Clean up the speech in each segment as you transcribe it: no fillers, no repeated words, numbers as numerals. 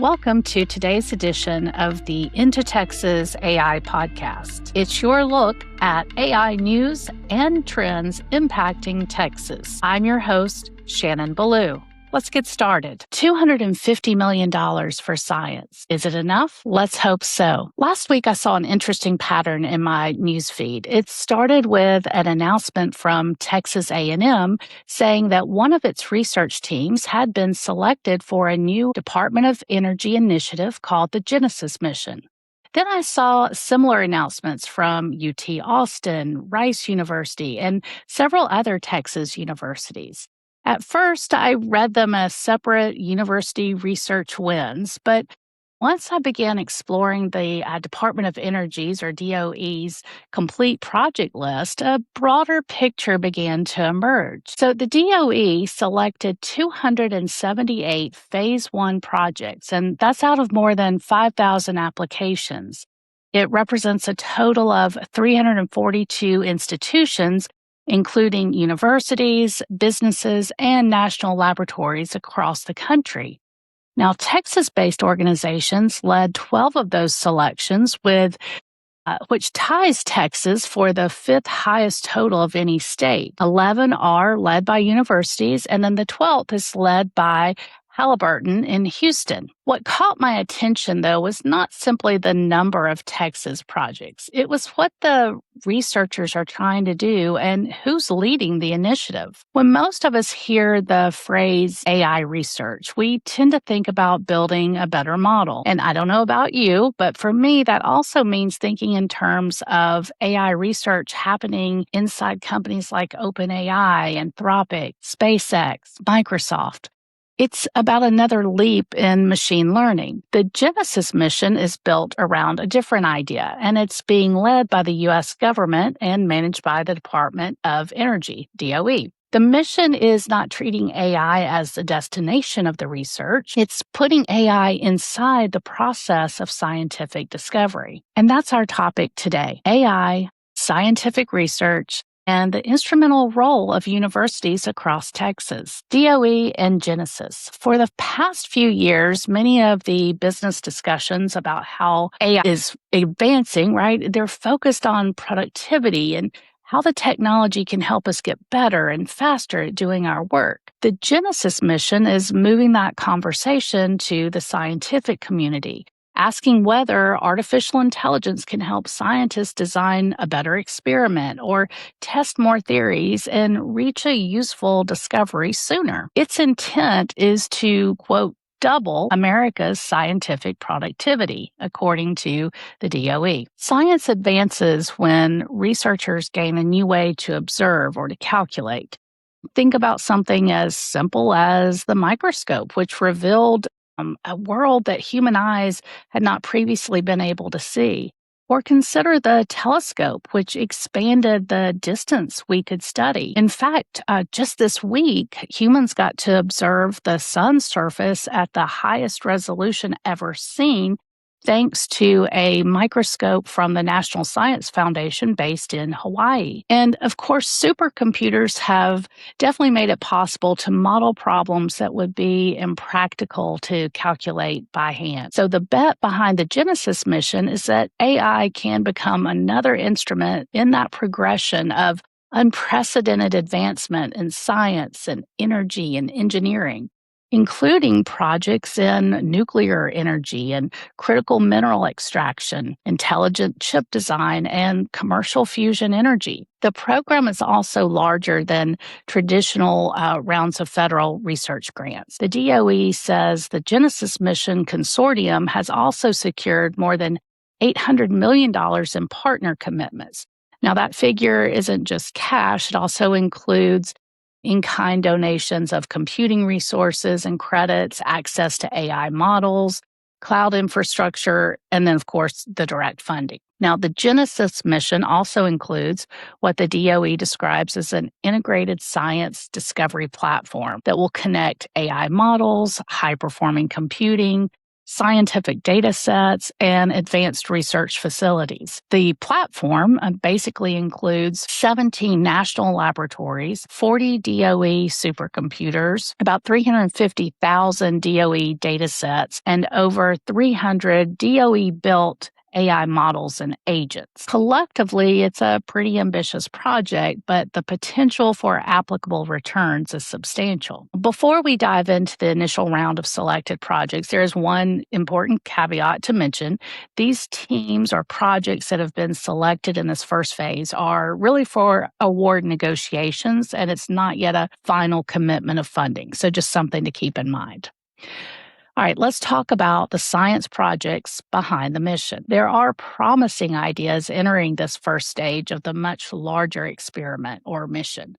Welcome to today's edition of the IntoTexas AI podcast. It's your look at AI news and trends impacting Texas. I'm your host, Shannon Belew. Let's get started. $250 million for science. Is it enough? Let's hope so. Last week, I saw an interesting pattern in my newsfeed. It started with an announcement from Texas A&M saying that one of its research teams had been selected for a new Department of Energy initiative called the Genesis Mission. Then I saw similar announcements from UT Austin, Rice University, and several other Texas universities. At first, I read them as separate university research wins, but once I began exploring the Department of Energy's or DOE's complete project list, a broader picture began to emerge. So the DOE selected 278 Phase 1 projects, and that's out of more than 5,000 applications. It represents a total of 342 institutions, including universities, businesses, and national laboratories across the country. Now, Texas-based organizations led 12 of those selections, which ties Texas for the fifth highest total of any state. 11 are led by universities, and then the 12th is led by Halliburton in Houston. What caught my attention, though, was not simply the number of Texas projects. It was what the researchers are trying to do and who's leading the initiative. When most of us hear the phrase AI research, we tend to think about building a better model. And I don't know about you, but for me, that also means thinking in terms of AI research happening inside companies like OpenAI, Anthropic, SpaceX, Microsoft. It's about another leap in machine learning. The Genesis mission is built around a different idea, and it's being led by the U.S. government and managed by the Department of Energy, DOE. The mission is not treating AI as the destination of the research. It's putting AI inside the process of scientific discovery. And that's our topic today: AI, scientific research, and the instrumental role of universities across Texas, DOE and Genesis. For the past few years, many of the business discussions about how AI is advancing, right, they're focused on productivity and how the technology can help us get better and faster at doing our work. The Genesis mission is moving that conversation to the scientific community, asking whether artificial intelligence can help scientists design a better experiment or test more theories and reach a useful discovery sooner. Its intent is to, quote, double America's scientific productivity, according to the DOE. Science advances when researchers gain a new way to observe or to calculate. Think about something as simple as the microscope, which revealed a world that human eyes had not previously been able to see. Or consider the telescope, which expanded the distance we could study. In fact, just this week, humans got to observe the sun's surface at the highest resolution ever seen, thanks to a microscope from the National Science Foundation based in Hawaii. And of course, supercomputers have definitely made it possible to model problems that would be impractical to calculate by hand. So the bet behind the Genesis mission is that AI can become another instrument in that progression of unprecedented advancement in science and energy and engineering, including projects in nuclear energy and critical mineral extraction, intelligent chip design, and commercial fusion energy. The program is also larger than traditional rounds of federal research grants. The DOE says the Genesis Mission Consortium has also secured more than $800 million in partner commitments. Now, that figure isn't just cash, it also includes in-kind donations of computing resources and credits, access to AI models, cloud infrastructure, and then, of course, the direct funding. Now, the Genesis mission also includes what the DOE describes as an integrated science discovery platform that will connect AI models, high-performing computing, scientific data sets, and advanced research facilities. The platform basically includes 17 national laboratories, 40 DOE supercomputers, about 350,000 DOE data sets, and over 300 DOE built AI models and agents. Collectively, it's a pretty ambitious project, but the potential for applicable returns is substantial. Before we dive into the initial round of selected projects, there is one important caveat to mention. These teams or projects that have been selected in this first phase are really for award negotiations, and it's not yet a final commitment of funding. So just something to keep in mind. All right, let's talk about the science projects behind the mission. There are promising ideas entering this first stage of the much larger experiment or mission.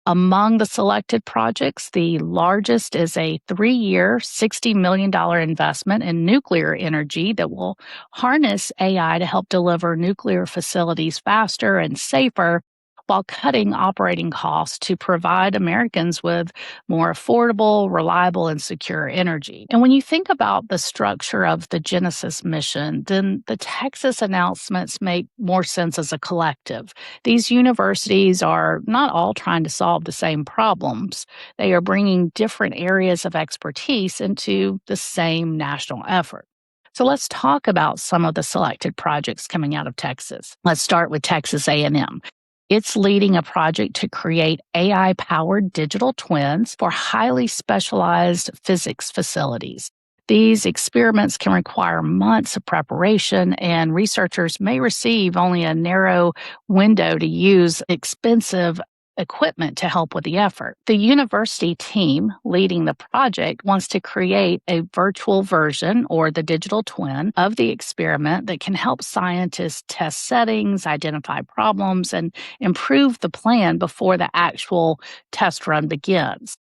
Among the selected projects, the largest is a 3-year, $60 million investment in nuclear energy that will harness AI to help deliver nuclear facilities faster and safer while cutting operating costs to provide Americans with more affordable, reliable, and secure energy. And when you think about the structure of the Genesis mission, then the Texas announcements make more sense as a collective. These universities are not all trying to solve the same problems. They are bringing different areas of expertise into the same national effort. So let's talk about some of the selected projects coming out of Texas. Let's start with Texas A&M. It's leading a project to create AI-powered digital twins for highly specialized physics facilities. These experiments can require months of preparation, and researchers may receive only a narrow window to use expensive equipment to help with the effort. The university team leading the project wants to create a virtual version or the digital twin of the experiment that can help scientists test settings, identify problems, and improve the plan before the actual test run begins.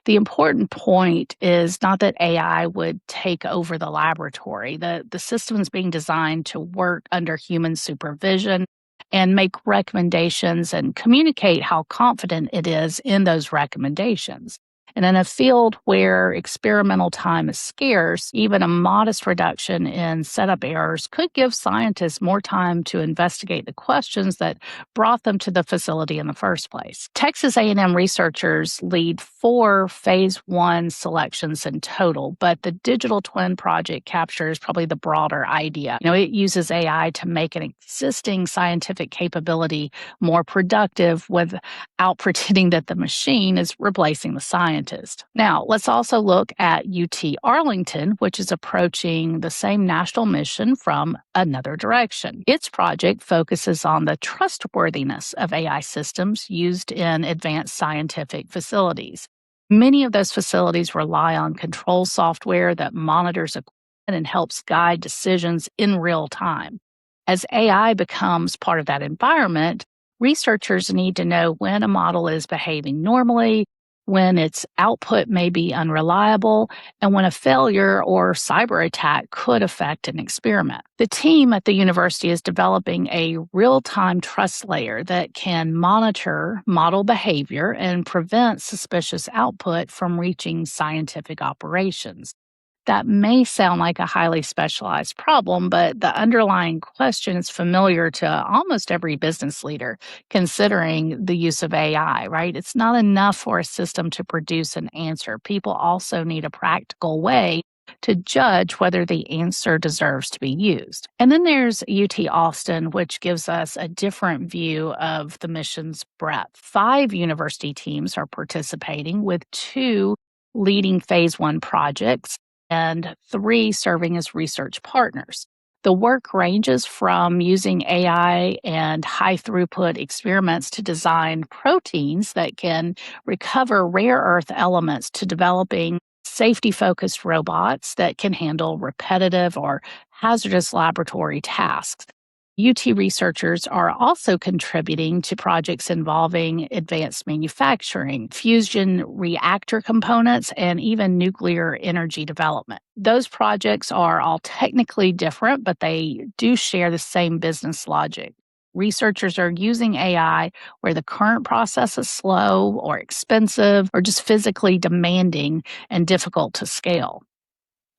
The important point is not that AI would take over the laboratory. The system is being designed to work under human supervision and make recommendations and communicate how confident it is in those recommendations. And in a field where experimental time is scarce, even a modest reduction in setup errors could give scientists more time to investigate the questions that brought them to the facility in the first place. Texas A&M researchers lead 4 phase 1 selections in total, but the digital twin project captures probably the broader idea. It uses AI to make an existing scientific capability more productive without pretending that the machine is replacing the scientist. Now, let's also look at UT Arlington, which is approaching the same national mission from another direction. Its project focuses on the trustworthiness of AI systems used in advanced scientific facilities. Many of those facilities rely on control software that monitors equipment and helps guide decisions in real time. As AI becomes part of that environment, researchers need to know when a model is behaving normally, when its output may be unreliable, and when a failure or cyber attack could affect an experiment. The team at the university is developing a real-time trust layer that can monitor model behavior and prevent suspicious output from reaching scientific operations. That may sound like a highly specialized problem, but the underlying question is familiar to almost every business leader considering the use of AI, right? It's not enough for a system to produce an answer. People also need a practical way to judge whether the answer deserves to be used. And then there's UT Austin, which gives us a different view of the mission's breadth. 5 university teams are participating, with 2 leading phase 1 projects and 3 serving as research partners. The work ranges from using AI and high throughput experiments to design proteins that can recover rare earth elements to developing safety focused robots that can handle repetitive or hazardous laboratory tasks. UT researchers are also contributing to projects involving advanced manufacturing, fusion reactor components, and even nuclear energy development. Those projects are all technically different, but they do share the same business logic. Researchers are using AI where the current process is slow or expensive or just physically demanding and difficult to scale.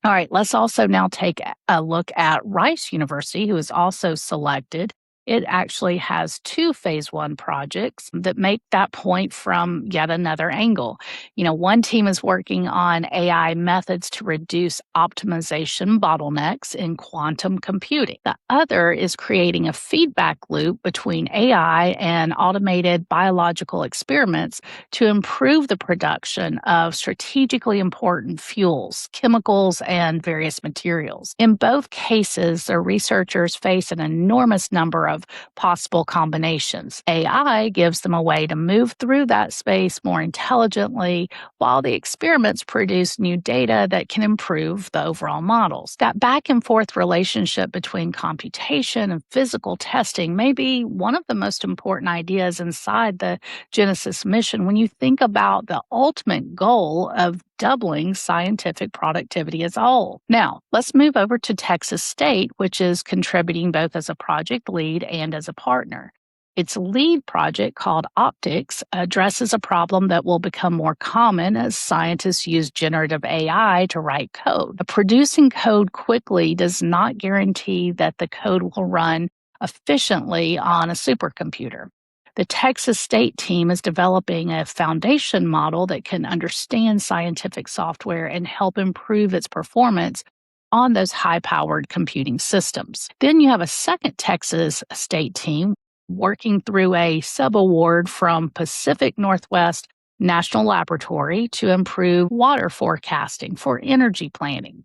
All right, let's also now take a look at Rice University, who is also selected. It actually has two phase 1 projects that make that point from yet another angle. One team is working on AI methods to reduce optimization bottlenecks in quantum computing. The other is creating a feedback loop between AI and automated biological experiments to improve the production of strategically important fuels, chemicals, and various materials. In both cases, the researchers face an enormous number of possible combinations. AI gives them a way to move through that space more intelligently, while the experiments produce new data that can improve the overall models. That back and forth relationship between computation and physical testing may be one of the most important ideas inside the Genesis mission when you think about the ultimate goal of doubling scientific productivity as a whole. Now, let's move over to Texas State, which is contributing both as a project lead and as a partner. Its lead project, called Optics, addresses a problem that will become more common as scientists use generative AI to write code. Producing code quickly does not guarantee that the code will run efficiently on a supercomputer. The Texas State team is developing a foundation model that can understand scientific software and help improve its performance on those high powered computing systems. Then you have a second Texas State team working through a subaward from Pacific Northwest National Laboratory to improve water forecasting for energy planning.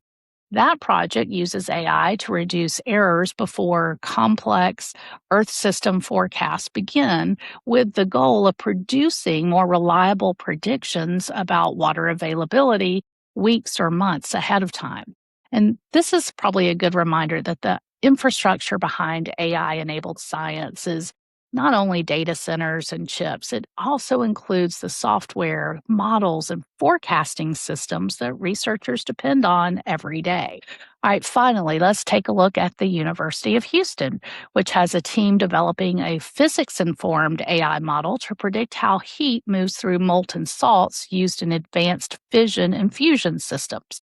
That project uses AI to reduce errors before complex Earth system forecasts begin, with the goal of producing more reliable predictions about water availability weeks or months ahead of time. And this is probably a good reminder that the infrastructure behind AI enabled science is not only data centers and chips, it also includes the software, models, and forecasting systems that researchers depend on every day. All right, finally, let's take a look at the University of Houston, which has a team developing a physics informed AI model to predict how heat moves through molten salts used in advanced fission and fusion systems.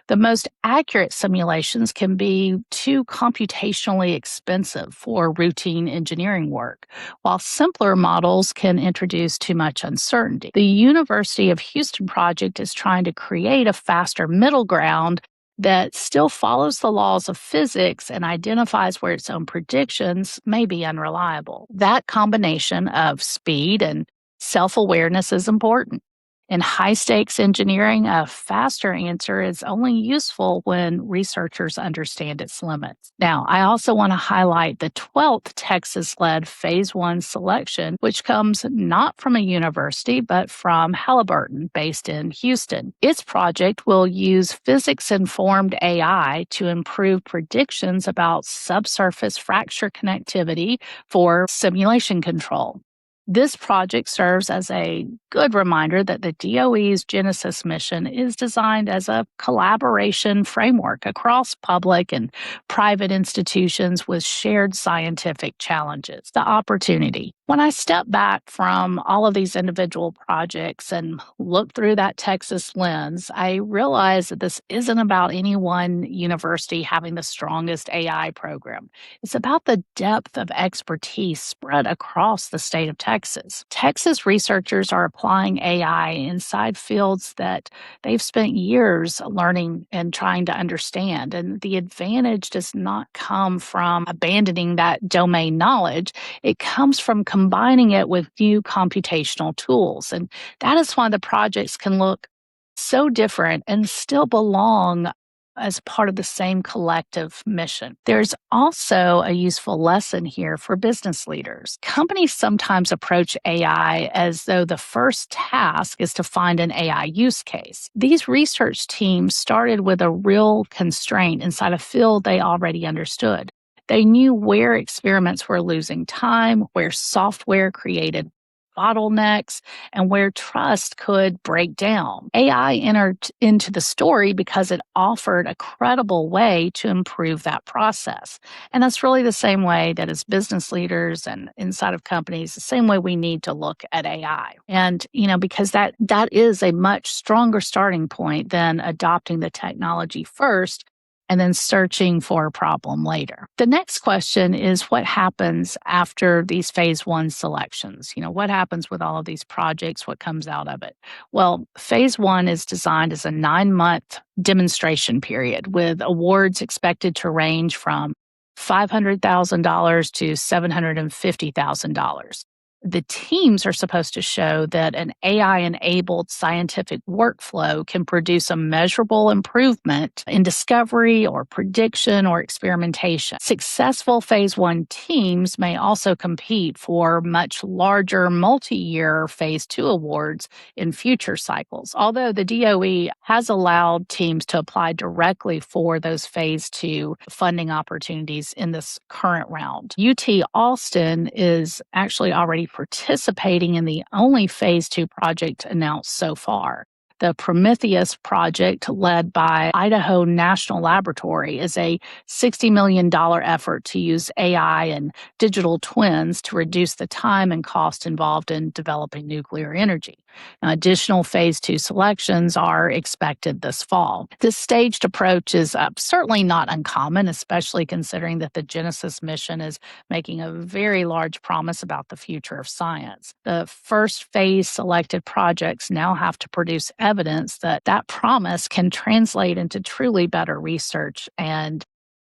The most accurate simulations can be too computationally expensive for routine engineering work, while simpler models can introduce too much uncertainty. The University of Houston project is trying to create a faster middle ground that still follows the laws of physics and identifies where its own predictions may be unreliable. That combination of speed and self awareness is important. In high stakes engineering, a faster answer is only useful when researchers understand its limits. Now, I also want to highlight the 12th Texas led phase 1 selection, which comes not from a university, but from Halliburton, based in Houston. Its project will use physics informed AI to improve predictions about subsurface fracture connectivity for simulation control. This project serves as a good reminder that the DOE's Genesis mission is designed as a collaboration framework across public and private institutions with shared scientific challenges. The opportunity. When I step back from all of these individual projects and look through that Texas lens, I realize that this isn't about any one university having the strongest AI program. It's about the depth of expertise spread across the state of Texas. Texas researchers are applying AI inside fields that they've spent years learning and trying to understand. And the advantage does not come from abandoning that domain knowledge, it comes from combining it with new computational tools. And that is why the projects can look so different and still belong as part of the same collective mission. There's also a useful lesson here for business leaders. Companies sometimes approach AI as though the first task is to find an AI use case. These research teams started with a real constraint inside a field they already understood. They knew where experiments were losing time, where software created bottlenecks, and where trust could break down. AI entered into the story because it offered a credible way to improve that process. And that's really the same way that as business leaders and inside of companies, the same way we need to look at AI. And, because that is a much stronger starting point than adopting the technology first and then searching for a problem later. The next question is what happens after these phase one selections? What happens with all of these projects? What comes out of it? Well, phase one is designed as a 9-month demonstration period with awards expected to range from $500,000 to $750,000. The teams are supposed to show that an AI-enabled scientific workflow can produce a measurable improvement in discovery or prediction or experimentation. Successful phase one teams may also compete for much larger multi-year phase two awards in future cycles, although the DOE has allowed teams to apply directly for those phase two funding opportunities in this current round. UT Austin is actually already participating in the only phase two project announced so far. The Prometheus project, led by Idaho National Laboratory, is a $60 million effort to use AI and digital twins to reduce the time and cost involved in developing nuclear energy. Now, additional phase two selections are expected this fall. This staged approach is certainly not uncommon, especially considering that the Genesis mission is making a very large promise about the future of science. The first phase selected projects now have to produce evidence that that promise can translate into truly better research and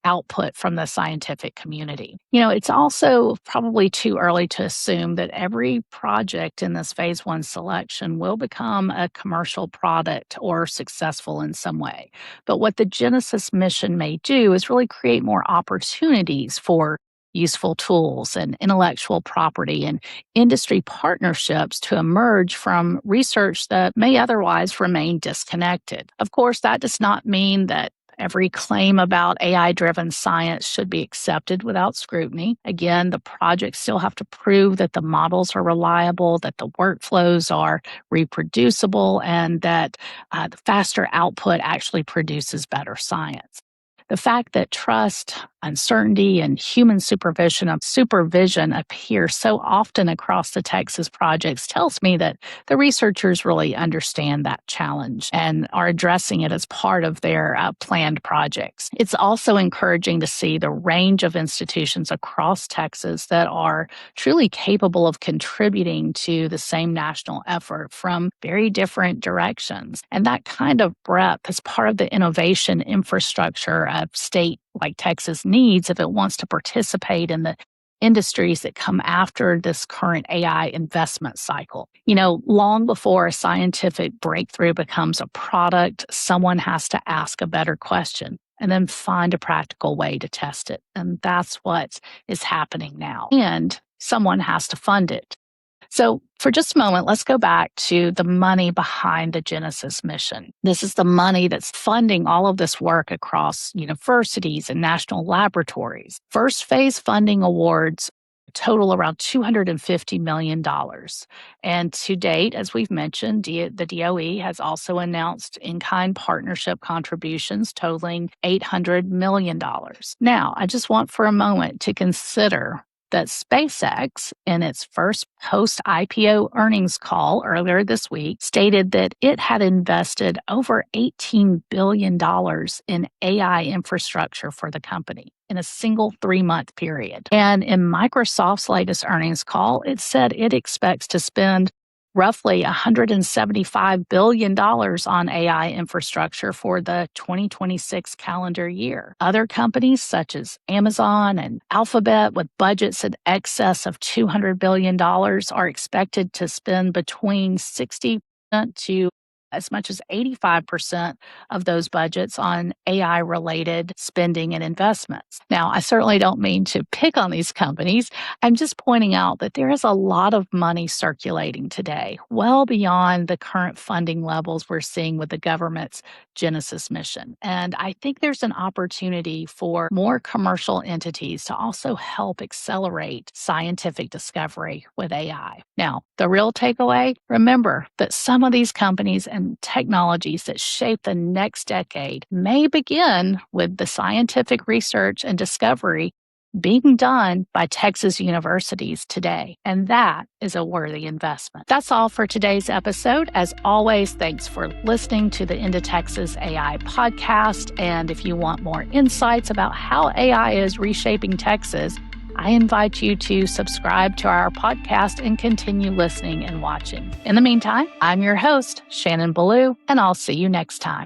output from the scientific community. It's also probably too early to assume that every project in this phase one selection will become a commercial product or successful in some way. But what the Genesis mission may do is really create more opportunities for useful tools and intellectual property and industry partnerships to emerge from research that may otherwise remain disconnected. Of course, that does not mean that every claim about AI-driven science should be accepted without scrutiny. Again, the projects still have to prove that the models are reliable, that the workflows are reproducible, and that the faster output actually produces better science. The fact that trust, uncertainty, and human supervision appear so often across the Texas projects tells me that the researchers really understand that challenge and are addressing it as part of their planned projects. It's also encouraging to see the range of institutions across Texas that are truly capable of contributing to the same national effort from very different directions. And that kind of breadth is part of the innovation infrastructure a state like Texas needs if it wants to participate in the industries that come after this current AI investment cycle. Long before a scientific breakthrough becomes a product, someone has to ask a better question and then find a practical way to test it. And that's what is happening now. And someone has to fund it. So for just a moment, let's go back to the money behind the Genesis mission. This is the money that's funding all of this work across universities and national laboratories. First phase funding awards total around $250 million. And to date, as we've mentioned, the DOE has also announced in-kind partnership contributions totaling $800 million. Now, I just want for a moment to consider that SpaceX, in its first post-IPO earnings call earlier this week, stated that it had invested over $18 billion in AI infrastructure for the company in a single 3-month period. And in Microsoft's latest earnings call, it said it expects to spend roughly $175 billion on AI infrastructure for the 2026 calendar year. Other companies such as Amazon and Alphabet, with budgets in excess of $200 billion, are expected to spend between 60% to as much as 85% of those budgets on AI related spending and investments. Now, I certainly don't mean to pick on these companies. I'm just pointing out that there is a lot of money circulating today, well beyond the current funding levels we're seeing with the government's Genesis mission. And I think there's an opportunity for more commercial entities to also help accelerate scientific discovery with AI. Now, the real takeaway, remember that some of these companies and technologies that shape the next decade may begin with the scientific research and discovery being done by Texas universities today. And that is a worthy investment. That's all for today's episode. As always, thanks for listening to the IntoTexas AI podcast. And if you want more insights about how AI is reshaping Texas, I invite you to subscribe to our podcast and continue listening and watching. In the meantime, I'm your host, Shannon Belew, and I'll see you next time.